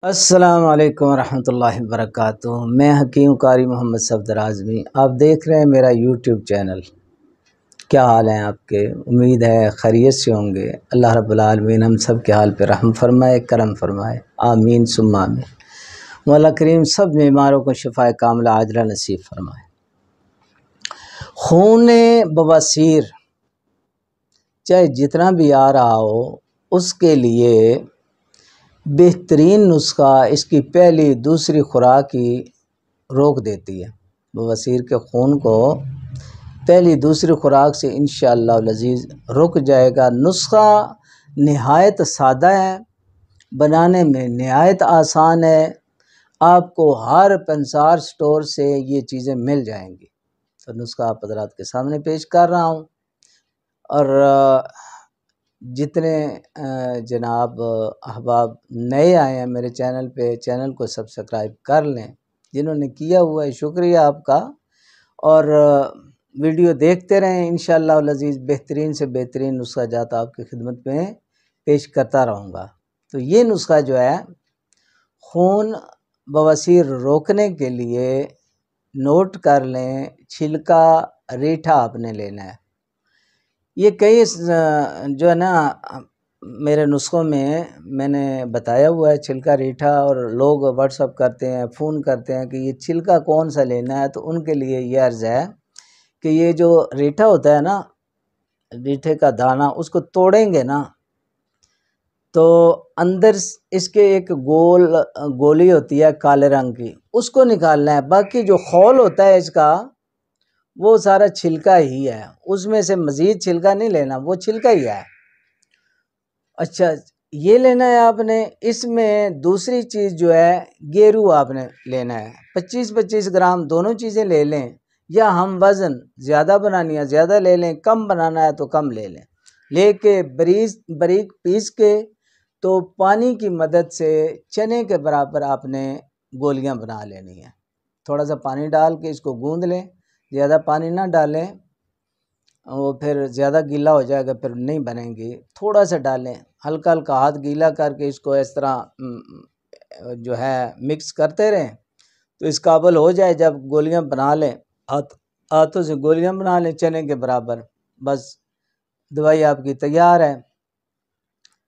السلام علیکم ورحمۃ اللہ وبرکاتہ۔ میں حکیم قاری محمد صفدر اعظمی، آپ دیکھ رہے ہیں میرا یوٹیوب چینل۔ کیا حال ہیں آپ کے؟ امید ہے خیریت سے ہوں گے۔ اللہ رب العالمین ہم سب کے حال پہ رحم فرمائے، کرم فرمائے، آمین ثم آمین۔ مولا کریم سب بیماروں کو شفا کاملہ عاجلہ نصیب فرمائے۔ خون بواسیر چاہے جتنا بھی آ رہا ہو، اس کے لیے بہترین نسخہ اس کی پہلی دوسری خوراک ہی روک دیتی ہے۔ بواسیر کے خون کو پہلی دوسری خوراک سے انشاءاللہ العزیز رک جائے گا۔ نسخہ نہایت سادہ ہے، بنانے میں نہایت آسان ہے، آپ کو ہر پنسار سٹور سے یہ چیزیں مل جائیں گی۔ تو نسخہ آپ حضرات کے سامنے پیش کر رہا ہوں، اور جتنے جناب احباب نئے آئے ہیں میرے چینل پہ، چینل کو سبسکرائب کر لیں۔ جنہوں نے کیا ہوا ہے شکریہ آپ کا، اور ویڈیو دیکھتے رہیں۔ انشاءاللہ العزیز بہترین سے بہترین نسخہ جات آپ کی خدمت میں پیش کرتا رہوں گا۔ تو یہ نسخہ جو ہے خون بواسیر روکنے کے لیے نوٹ کر لیں، چھلکا ریٹھا آپ نے لینا ہے۔ یہ کئی جو ہے نا میرے نسخوں میں نے بتایا ہوا ہے چھلکا ریٹھا، اور لوگ واٹس اپ کرتے ہیں، فون کرتے ہیں کہ یہ چھلکا کون سا لینا ہے۔ تو ان کے لیے یہ عرض ہے کہ یہ جو ریٹھا ہوتا ہے نا، ریٹھے کا دانہ، اس کو توڑیں گے نا تو اندر اس کے ایک گولی ہوتی ہے کالے رنگ کی، اس کو نکالنا ہے۔ باقی جو خول ہوتا ہے اس کا وہ سارا چھلکا ہی ہے، اس میں سے مزید چھلکا نہیں لینا، وہ چھلکا ہی ہے۔ اچھا، یہ لینا ہے آپ نے۔ اس میں دوسری چیز جو ہے گیرو آپ نے لینا ہے، 25-25 گرام دونوں چیزیں لے لیں، یا ہم وزن زیادہ بنانی ہے زیادہ لے لیں، کم بنانا ہے تو کم لے لیں۔ لے کے باریک پیس کے تو پانی کی مدد سے چنے کے برابر آپ نے گولیاں بنا لینی ہیں۔ تھوڑا سا پانی ڈال کے اس کو گوندھ لیں، زیادہ پانی نہ ڈالیں، وہ پھر زیادہ گیلا ہو جائے گا، پھر نہیں بنیں گی۔ تھوڑا سا ڈالیں، ہلکا ہلکا ہاتھ گیلا کر کے اس کو اس طرح جو ہے مکس کرتے رہیں تو اس قابل ہو جائے۔ جب گولیاں بنا لیں، ہاتھوں سے گولیاں بنا لیں چنے کے برابر، بس دوائی آپ کی تیار ہے۔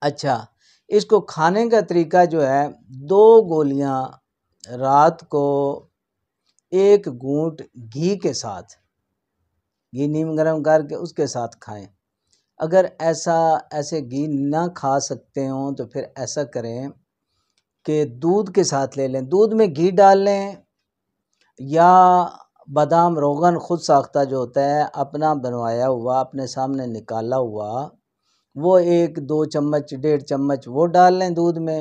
اچھا، اس کو کھانے کا طریقہ جو ہے 2 گولیاں رات کو 1 گھونٹ گھی کے ساتھ، گھی نیم گرم کر کے اس کے ساتھ کھائیں۔ اگر ایسے گھی نہ کھا سکتے ہوں تو پھر ایسا کریں کہ دودھ کے ساتھ لے لیں، دودھ میں گھی ڈال لیں، یا بادام روغن خود ساختہ جو ہوتا ہے اپنا بنوایا ہوا، اپنے سامنے نکالا ہوا، وہ 1-2 چمچ 1.5 چمچ وہ ڈال لیں دودھ میں،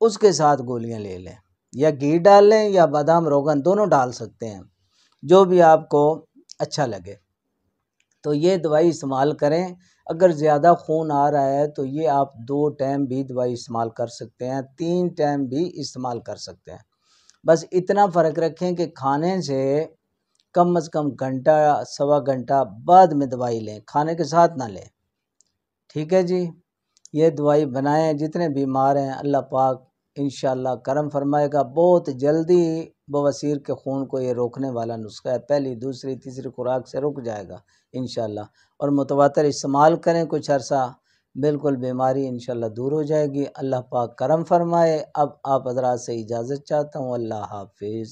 اس کے ساتھ گولیاں لے لیں، یا گھی ڈال لیں یا بادام روغن دونوں ڈال سکتے ہیں، جو بھی آپ کو اچھا لگے۔ تو یہ دوائی استعمال کریں۔ اگر زیادہ خون آ رہا ہے تو یہ آپ 2 ٹائم بھی دوائی استعمال کر سکتے ہیں، 3 ٹائم بھی استعمال کر سکتے ہیں۔ بس اتنا فرق رکھیں کہ کھانے سے کم از کم گھنٹہ سوا گھنٹہ بعد میں دوائی لیں، کھانے کے ساتھ نہ لیں۔ ٹھیک ہے جی، یہ دوائی بنائیں، جتنے بیمار ہیں اللہ پاک انشاءاللہ کرم فرمائے گا۔ بہت جلدی بواسیر کے خون کو یہ روکنے والا نسخہ ہے، پہلی دوسری تیسری خوراک سے رک جائے گا انشاءاللہ۔ اور متواتر استعمال کریں کچھ عرصہ، بالکل بیماری انشاءاللہ دور ہو جائے گی۔ اللہ پاک کرم فرمائے۔ اب آپ حضرات سے اجازت چاہتا ہوں، اللہ حافظ۔